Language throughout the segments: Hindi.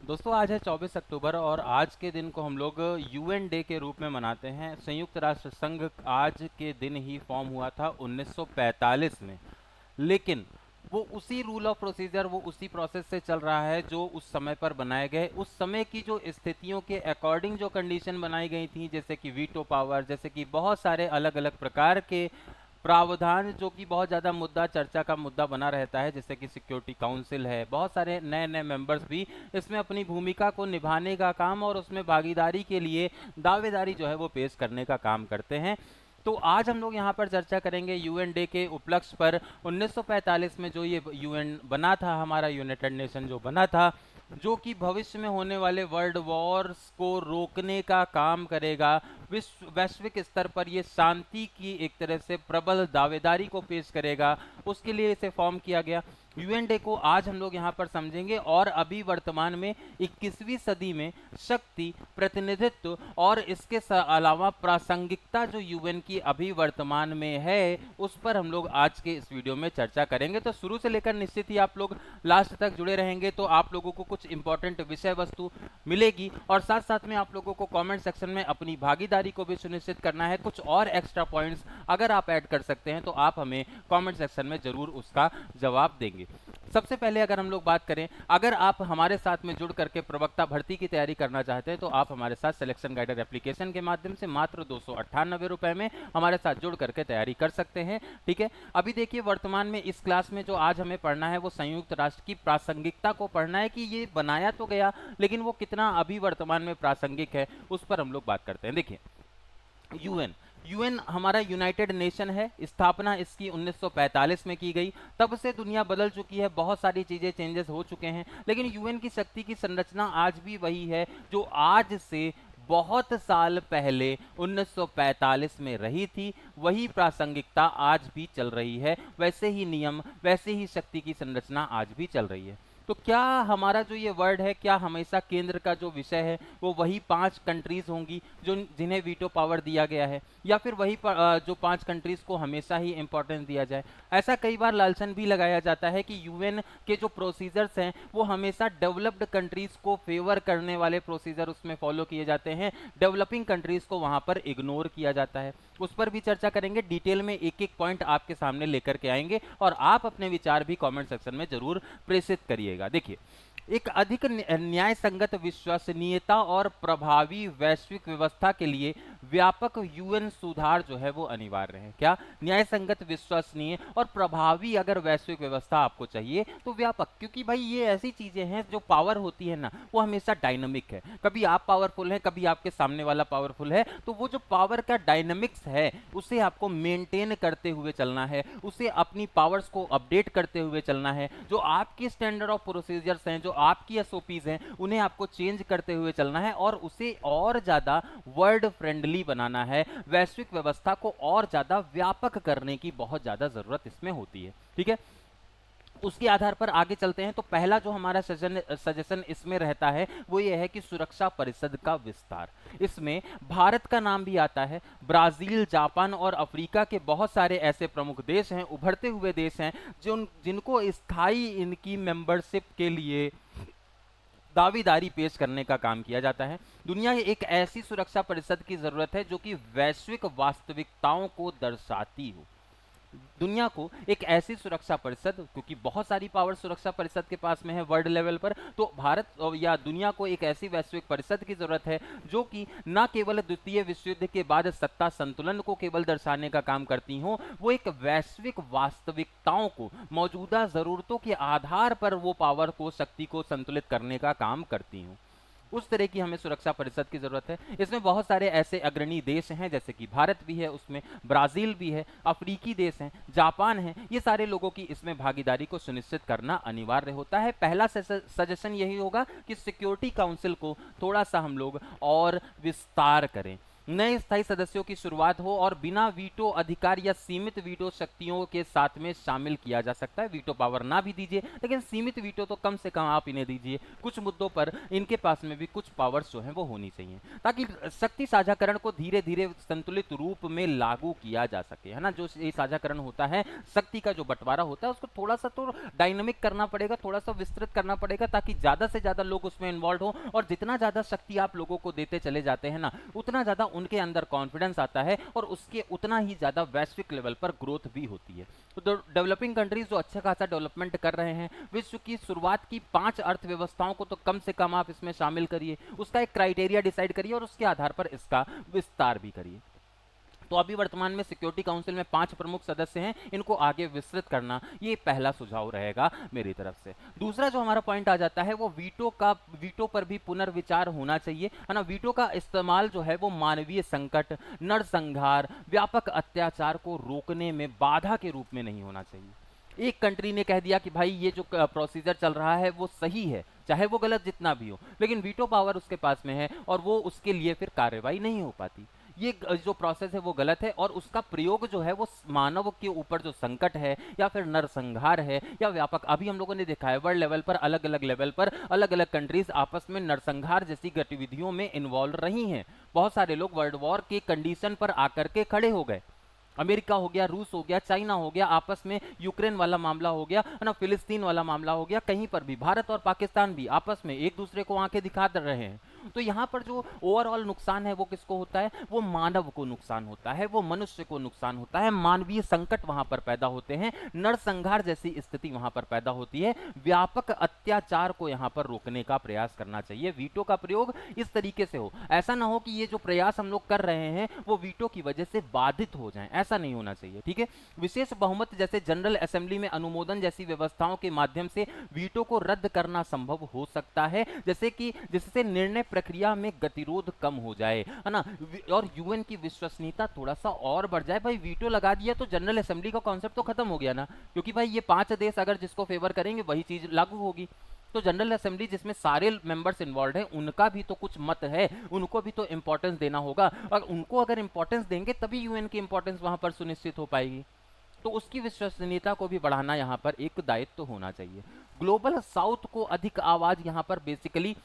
दोस्तों आज है 24 अक्टूबर और आज के दिन को हम लोग यूएन डे के रूप में मनाते हैं। संयुक्त राष्ट्र संघ आज के दिन ही फॉर्म हुआ था 1945 में। लेकिन वो उसी रूल ऑफ प्रोसीजर, वो उसी प्रोसेस से चल रहा है जो उस समय पर बनाए गए, उस समय की जो स्थितियों के अकॉर्डिंग जो कंडीशन बनाई गई थी, जैसे कि वीटो पावर, जैसे कि बहुत सारे अलग अलग प्रकार के प्रावधान जो कि बहुत ज़्यादा मुद्दा चर्चा का मुद्दा बना रहता है, जैसे कि सिक्योरिटी काउंसिल है। बहुत सारे नए नए मेंबर्स भी इसमें अपनी भूमिका को निभाने का काम और उसमें भागीदारी के लिए दावेदारी जो है वो पेश करने का काम करते हैं। तो आज हम लोग यहाँ पर चर्चा करेंगे यूएन डे के उपलक्ष्य पर 1945 में जो ये यूएन बना था, हमारा यूनाइटेड नेशन जो बना था, जो कि भविष्य में होने वाले वर्ल्ड वॉर्स को रोकने का काम करेगा। विश्व वैश्विक स्तर पर ये शांति की एक तरह से प्रबल दावेदारी को पेश करेगा, उसके लिए इसे फॉर्म किया गया। यूएन डे को आज हम लोग यहाँ पर समझेंगे और अभी वर्तमान में 21वीं सदी में शक्ति, प्रतिनिधित्व और इसके अलावा प्रासंगिकता जो यूएन की अभी वर्तमान में है, उस पर हम लोग आज के इस वीडियो में चर्चा करेंगे। तो शुरू से लेकर निश्चित ही आप लोग लास्ट तक जुड़े रहेंगे तो आप लोगों को कुछ इंपॉर्टेंट विषय वस्तु मिलेगी और साथ साथ में आप लोगों को कमेंट सेक्शन में अपनी भागीदारी को भी सुनिश्चित करना है। कुछ और एक्स्ट्रा पॉइंट्स अगर आप ऐड कर सकते हैं तो आप हमें कमेंट सेक्शन में जरूर उसका जवाब देंगे। सबसे पहले अगर हम लोग बात करें, अगर आप हमारे साथ में जुड़ करके प्रवक्ता भर्ती की तैयारी करना चाहते हैं तो आप हमारे साथ सिलेक्शन गाइडर एप्लीकेशन के माध्यम से मात्र 298 रुपए में हमारे साथ जुड़ करके तैयारी कर सकते हैं। ठीक है, अभी देखिए वर्तमान में इस क्लास में जो आज हमें पढ़ना है वो संयुक्त राष्ट्र की प्रासंगिकता को पढ़ना है कि ये बनाया तो गया लेकिन वो कितना अभी वर्तमान में प्रासंगिक है, उस पर हम लोग बात करते हैं। देखिए यूएन यूएन हमारा यूनाइटेड नेशन है। स्थापना इसकी 1945 में की गई। तब से दुनिया बदल चुकी है, बहुत सारी चीजें चेंजेस हो चुके हैं, लेकिन यूएन की शक्ति की संरचना आज भी वही है जो आज से बहुत साल पहले 1945 में रही थी। वही प्रासंगिकता आज भी चल रही है, वैसे ही नियम, वैसे ही शक्ति की संरचना आज भी चल रही है। तो क्या हमारा जो ये वर्ड है, क्या हमेशा केंद्र का जो विषय है वो वही 5 कंट्रीज होंगी जो जिन्हें वीटो पावर दिया गया है, या फिर वही जो 5 कंट्रीज को हमेशा ही इंपॉर्टेंस दिया जाए? ऐसा कई बार लालसन भी लगाया जाता है कि यूएन के जो प्रोसीजर्स हैं वो हमेशा डेवलप्ड कंट्रीज को फेवर करने वाले प्रोसीजर उसमें फॉलो किए जाते हैं, डेवलपिंग कंट्रीज को वहां पर इग्नोर किया जाता है। उस पर भी चर्चा करेंगे, डिटेल में एक एक पॉइंट आपके सामने लेकर के आएंगे और आप अपने विचार भी कमेंट सेक्शन में जरूर प्रेषित करिएगा। देखिए, एक अधिक न्याय संगत, विश्वसनीयता और प्रभावी वैश्विक व्यवस्था के लिए व्यापक यूएन सुधार जो है वो अनिवार्य है। क्या? न्याय संगत, विश्वसनीय और प्रभावी अगर वैश्विक व्यवस्था आपको चाहिए तो व्यापक, क्योंकि भाई ये ऐसी चीजें हैं जो पावर होती है ना वो हमेशा डायनामिक है। कभी आप पावरफुल हैं, कभी आपके सामने वाला पावरफुल है, तो वो जो पावर का डायनामिक्स है उसे आपको मेंटेन करते हुए चलना है, उसे अपनी पावर्स को अपडेट करते हुए चलना है। जो आपकी स्टैंडर्ड ऑफ प्रोसीजर्स हैं, जो आपकी एसओपीज हैं, उन्हें आपको चेंज करते हुए चलना है और उसे और ज्यादा वर्ल्ड फ्रेंडली बनाना है। वैश्विक व्यवस्था को और ज्यादा व्यापक करने की बहुत ज्यादा जरूरत इसमें होती है। ठीक है, उसके आधार पर आगे चलते हैं। तो पहला जो हमारा सजेशन इसमें रहता है वो ये है कि सुरक्षा परिषद का विस्तार। इसमें भारत का नाम भी आता है। ब्राजील, जापान और अफ्रीका के बहुत सारे ऐसे प्रमुख देश हैं, उभरते हुए देश हैं, जिनको स्थायी इनकी मेंबरशिप के लिए दावेदारी पेश करने का काम किया जाता है। दुनिया एक ऐसी सुरक्षा परिषद की जरूरत है जो कि वैश्विक वास्तविकताओं को दर्शाती हो। दुनिया को एक ऐसी सुरक्षा परिषद, क्योंकि बहुत सारी पावर सुरक्षा परिषद के पास में है वर्ल्ड लेवल पर, तो भारत या दुनिया को एक ऐसी वैश्विक परिषद की जरूरत है जो कि न केवल द्वितीय विश्व युद्ध के बाद सत्ता संतुलन को केवल दर्शाने का काम करती हो, वो एक वैश्विक वास्तविकताओं को, मौजूदा जरूरतों के आधार पर वो पावर को, शक्ति को संतुलित करने का काम करती हो। उस तरह की हमें सुरक्षा परिषद की जरूरत है। इसमें बहुत सारे ऐसे अग्रणी देश हैं, जैसे कि भारत भी है, उसमें ब्राजील भी है, अफ्रीकी देश हैं, जापान है। ये सारे लोगों की इसमें भागीदारी को सुनिश्चित करना अनिवार्य होता है। पहला सजेशन यही होगा कि सिक्योरिटी काउंसिल को थोड़ा सा हम लोग और विस्तार करें। नए स्थायी सदस्यों की शुरुआत हो और बिना वीटो अधिकार या सीमित वीटो शक्तियों के साथ में शामिल किया जा सकता है। वीटो पावर ना भी दीजिए, लेकिन सीमित वीटो तो कम से कम आप इन्हें दीजिए। कुछ मुद्दों पर इनके पास में भी कुछ पावर्स जो हैं वो होनी चाहिए, ताकि शक्ति साझाकरण को धीरे धीरे संतुलित रूप में लागू किया जा सके, है ना। जो ये साझाकरण होता है, शक्ति का जो बंटवारा होता है, उसको थोड़ा सा तो डायनामिक करना पड़ेगा, थोड़ा सा विस्तृत करना पड़ेगा, ताकि ज्यादा से ज्यादा लोग उसमें इन्वॉल्व हो। और जितना ज्यादा शक्ति आप लोगों को देते चले जाते हैं ना, उतना ज्यादा उनके अंदर कॉन्फिडेंस आता है और उसके उतना ही ज्यादा वैश्विक लेवल पर ग्रोथ भी होती है। तो डेवलपिंग कंट्रीज जो अच्छा खासा डेवलपमेंट कर रहे हैं, विश्व की शुरुआत की 5 अर्थव्यवस्थाओं को तो कम से कम आप इसमें शामिल करिए, उसका एक क्राइटेरिया डिसाइड करिए और उसके आधार पर इसका विस्तार भी करिए। तो अभी वर्तमान में सिक्योरिटी काउंसिल में 5 प्रमुख सदस्य हैं, इनको आगे विस्तृत करना, ये पहला सुझाव रहेगा मेरी तरफ से। दूसरा जो हमारा पॉइंट आ जाता है वो वीटो पर भी पुनर्विचार होना चाहिए, है ना। वीटो का इस्तेमाल जो है वो मानवीय संकट, नरसंहार, व्यापक अत्याचार को रोकने में बाधा के रूप में नहीं होना चाहिए। एक कंट्री ने कह दिया कि भाई ये जो प्रोसीजर चल रहा है वो सही है, चाहे वो गलत जितना भी हो, लेकिन वीटो पावर उसके पास में है और वो उसके लिए फिर कार्रवाई नहीं हो पाती। ये जो प्रोसेस है वो गलत है और उसका प्रयोग जो है वो मानव के ऊपर जो संकट है या फिर नरसंहार है या व्यापक, अभी हम लोगों ने देखा है वर्ल्ड लेवल पर अलग अलग लेवल पर अलग अलग कंट्रीज आपस में नरसंहार जैसी गतिविधियों में इन्वॉल्व रही हैं। बहुत सारे लोग वर्ल्ड वॉर के कंडीशन पर आकर के खड़े हो गए। अमेरिका हो गया, रूस हो गया, चाइना हो गया, आपस में यूक्रेन वाला मामला हो गया, है ना, फिलिस्तीन वाला मामला हो गया, कहीं पर भी भारत और पाकिस्तान भी आपस में एक दूसरे को आंखें दिखा रहे हैं। तो यहाँ पर जो ओवरऑल नुकसान है वो किसको होता है? वो मानव को नुकसान होता है, वो मनुष्य को नुकसान होता है, मानवीय संकट वहां पर पैदा होते हैं, नरसंहार जैसी स्थिति वहां पर पैदा होती है। व्यापक अत्याचार को यहाँ पर रोकने का प्रयास करना चाहिए। वीटो का प्रयोग इस तरीके से हो, ऐसा ना हो कि ये जो प्रयास हम लोग कर रहे हैं वो वीटो की वजह से बाधित हो जाएं, ऐसा नहीं होना चाहिए, ठीक है। विशेष बहुमत जैसे जनरल असेंबली में अनुमोदन जैसी व्यवस्थाओं के माध्यम से वीटो को रद्द करना संभव हो सकता है, जैसे कि जिससे निर्णय प्रक्रिया में गतिरोध कम हो जाए, है ना, और यूएन की विश्वसनीयता थोड़ा सा और बढ़ जाए। भाई वीटो लगा दिया तो जनरल असेंबली का कॉन्सेप्ट तो खत्म हो गया ना, क्योंकि भाई ये 5 देश अगर जिसको फेवर करेंगे वही चीज लागू होगी। तो जनरल असेंबली जिसमें सारे मेंबर्स इन्वॉल्व हैं, उनका भी तो कुछ मत है, उनको भी तो इंपॉर्टेंस देना होगा, और उनको अगर इंपॉर्टेंस देंगे तभी यूएन की इंपॉर्टेंस वहां पर सुनिश्चित हो पाएगी। तो उसकी विश्वसनीयता को भी बढ़ाना यहाँ पर एक दायित्व होना चाहिए। ग्लोबल साउथ को अधिक आवाज यहाँ पर बेसिकली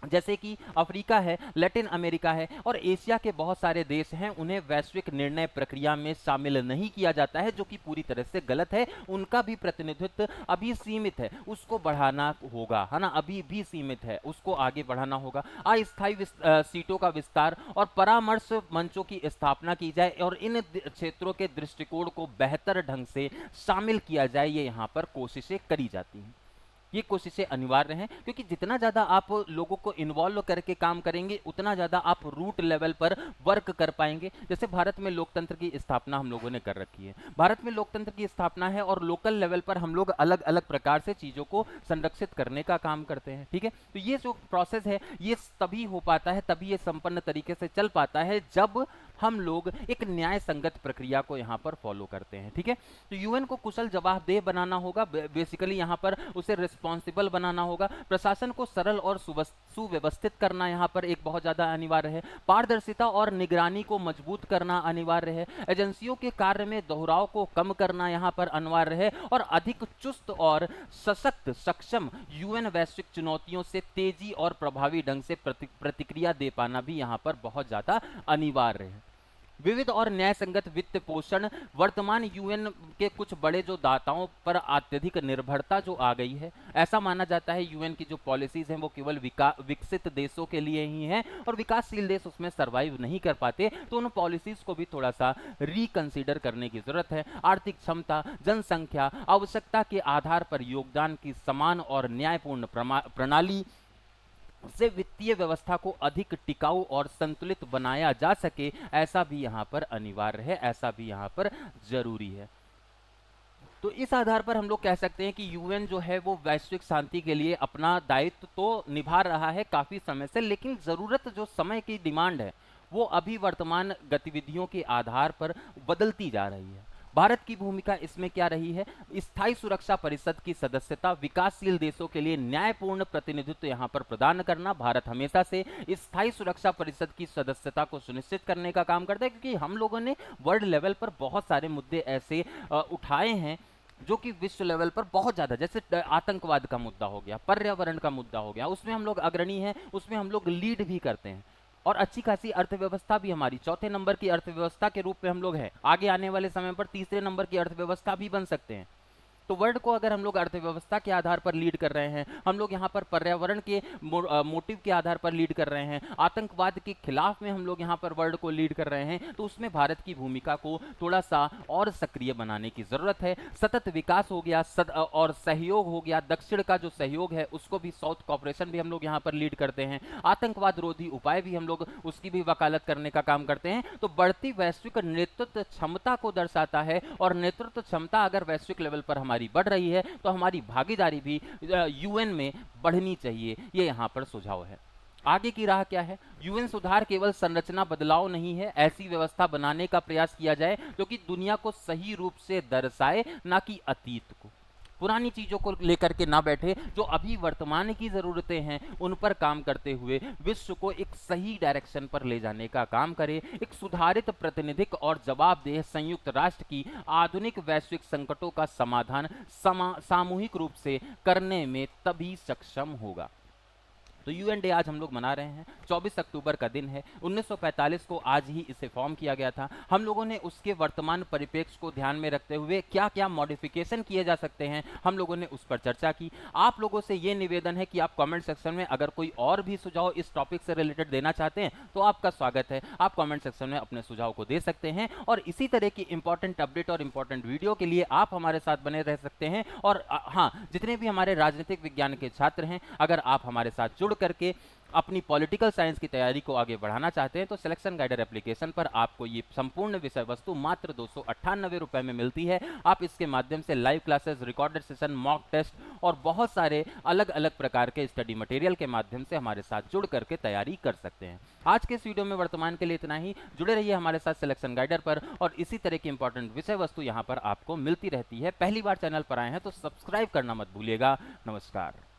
जैसे कि अफ्रीका है, लैटिन अमेरिका है और एशिया के बहुत सारे देश हैं, उन्हें वैश्विक निर्णय प्रक्रिया में शामिल नहीं किया जाता है, जो कि पूरी तरह से गलत है। उनका भी प्रतिनिधित्व अभी सीमित है, उसको बढ़ाना होगा, है ना, अभी भी सीमित है, उसको आगे बढ़ाना होगा। अस्थायी सीटों का विस्तार और परामर्श मंचों की स्थापना की जाए और इन क्षेत्रों के दृष्टिकोण को बेहतर ढंग से शामिल किया जाए, ये यहाँ पर कोशिशें करी जाती हैं। ये कोशिशें अनिवार्य हैं, क्योंकि जितना ज़्यादा आप लोगों को इन्वॉल्व करके काम करेंगे उतना ज़्यादा आप रूट लेवल पर वर्क कर पाएंगे। जैसे भारत में लोकतंत्र की स्थापना हम लोगों ने कर रखी है, भारत में लोकतंत्र की स्थापना है और लोकल लेवल पर हम लोग अलग अलग प्रकार से चीज़ों को संरक्षित करने का काम करते हैं, ठीक है। तो ये जो प्रोसेस है ये तभी हो पाता है, तभी ये संपन्न तरीके से चल पाता है जब हम लोग एक न्याय संगत प्रक्रिया को यहाँ पर फॉलो करते हैं, ठीक है। तो यूएन को कुशल जवाबदेह बनाना होगा, बेसिकली यहाँ पर उसे रिस्पॉन्सिबल बनाना होगा। प्रशासन को सरल और सुव्यवस्थित करना यहाँ पर एक बहुत ज्यादा अनिवार्य है। पारदर्शिता और निगरानी को मजबूत करना अनिवार्य है। एजेंसियों के कार्य में दोहराव को कम करना यहाँ पर अनिवार्य है और अधिक चुस्त और सशक्त सक्षम यूएन वैश्विक चुनौतियों से तेजी और प्रभावी ढंग से प्रतिक्रिया दे पाना भी यहाँ पर बहुत ज्यादा अनिवार्य है। विविध और न्याय संगत वित्त पोषण, वर्तमान यूएन के कुछ बड़े जो दाताओं पर अत्यधिक निर्भरता जो आ गई है, ऐसा माना जाता है यूएन की जो पॉलिसीज हैं वो केवल विकसित देशों के लिए ही हैं और विकासशील देश उसमें सरवाइव नहीं कर पाते, तो उन पॉलिसीज को भी थोड़ा सा रिकंसीडर करने की जरूरत है। आर्थिक क्षमता, जनसंख्या, आवश्यकता के आधार पर योगदान की समान और न्यायपूर्ण प्रणाली से वित्तीय व्यवस्था को अधिक टिकाऊ और संतुलित बनाया जा सके, ऐसा भी यहाँ पर अनिवार्य है, ऐसा भी यहाँ पर जरूरी है। तो इस आधार पर हम लोग कह सकते हैं कि यूएन जो है वो वैश्विक शांति के लिए अपना दायित्व तो निभा रहा है काफी समय से, लेकिन जरूरत जो समय की डिमांड है वो अभी वर्तमान गतिविधियों के आधार पर बदलती जा रही है। भारत की भूमिका इसमें क्या रही है? स्थायी सुरक्षा परिषद की सदस्यता, विकासशील देशों के लिए न्यायपूर्ण प्रतिनिधित्व यहाँ पर प्रदान करना। भारत हमेशा से स्थायी सुरक्षा परिषद की सदस्यता को सुनिश्चित करने का काम करता है, क्योंकि हम लोगों ने वर्ल्ड लेवल पर बहुत सारे मुद्दे ऐसे उठाए हैं जो कि विश्व लेवल पर बहुत ज्यादा, जैसे आतंकवाद का मुद्दा हो गया, पर्यावरण का मुद्दा हो गया, उसमें हम लोग अग्रणी हैं, उसमें हम लोग लीड भी करते हैं। और अच्छी खासी अर्थव्यवस्था भी हमारी चौथे नंबर की अर्थव्यवस्था के रूप में हम लोग हैं। आगे आने वाले समय पर तीसरे नंबर की अर्थव्यवस्था भी बन सकते हैं। तो वर्ल्ड को अगर हम लोग अर्थव्यवस्था के आधार पर लीड कर रहे हैं, हम लोग यहाँ पर पर्यावरण के मोटिव के आधार पर लीड कर रहे हैं, आतंकवाद के खिलाफ में हम लोग यहाँ पर वर्ल्ड को लीड कर रहे हैं, तो उसमें भारत की भूमिका को थोड़ा सा और सक्रिय बनाने की जरूरत है। सतत विकास हो गया, और सहयोग हो गया, दक्षिण का जो सहयोग है उसको भी, साउथ कॉपरेशन भी हम लोग यहाँ पर लीड करते हैं, आतंकवाद रोधी उपाय भी हम लोग उसकी भी वकालत करने का काम करते हैं। तो बढ़ती वैश्विक नेतृत्व क्षमता को दर्शाता है, और नेतृत्व क्षमता अगर वैश्विक लेवल पर हमारी बढ़ रही है तो हमारी भागीदारी भी यूएन में बढ़नी चाहिए। ये यहां पर सुझाव है। आगे की राह क्या है? यूएन सुधार केवल संरचना बदलाव नहीं है, ऐसी व्यवस्था बनाने का प्रयास किया जाए जो कि दुनिया को सही रूप से दर्शाए, ना कि अतीत को, पुरानी चीजों को लेकर के ना बैठे, जो अभी वर्तमान की जरूरतें हैं उन पर काम करते हुए विश्व को एक सही डायरेक्शन पर ले जाने का काम करे। एक सुधारित, प्रातिनिधिक और जवाबदेह संयुक्त राष्ट्र की आधुनिक वैश्विक संकटों का समाधान सामूहिक रूप से करने में तभी सक्षम होगा। तो यूएन डे आज हम लोग मना रहे हैं, 24 अक्टूबर का दिन है। 1945 को आज ही इसे फॉर्म किया गया था। हम लोगों ने उसके वर्तमान परिप्रेक्ष्य को ध्यान में रखते हुए क्या क्या मॉडिफिकेशन किए जा सकते हैं, हम लोगों ने उस पर चर्चा की। आप लोगों से ये निवेदन है कि आप कमेंट सेक्शन में अगर कोई और भी सुझाव इस टॉपिक से रिलेटेड देना चाहते हैं तो आपका स्वागत है, आप कमेंट सेक्शन में अपने सुझाव को दे सकते हैं। और इसी तरह की इंपॉर्टेंट अपडेट और इंपॉर्टेंट वीडियो के लिए आप हमारे साथ बने रह सकते हैं। और हाँ, जितने भी हमारे राजनीतिक विज्ञान के छात्र हैं, अगर आप हमारे साथ जुड़ करके अपनी पॉलिटिकल साइंस की तैयारी को आगे बढ़ाना चाहते हैं तो सिलेक्शन गाइडर एप्लीकेशन पर आपको ये संपूर्ण विषय वस्तु मात्र 298 रुपए में मिलती है। आप इसके माध्यम से live classes, recorded session, mock test और बहुत सारे अलग अलग प्रकार के स्टडी मटेरियल के माध्यम से हमारे साथ जुड़ करके तैयारी कर सकते हैं। आज के इस वीडियो में वर्तमान के लिए इतना ही। जुड़े रहिए हमारे साथ सिलेक्शन गाइडर पर, और इसी तरह की इंपॉर्टेंट विषय वस्तु यहाँ पर आपको मिलती रहती है। पहली बार चैनल पर आए हैं तो सब्सक्राइब करना मत भूलिएगा। नमस्कार।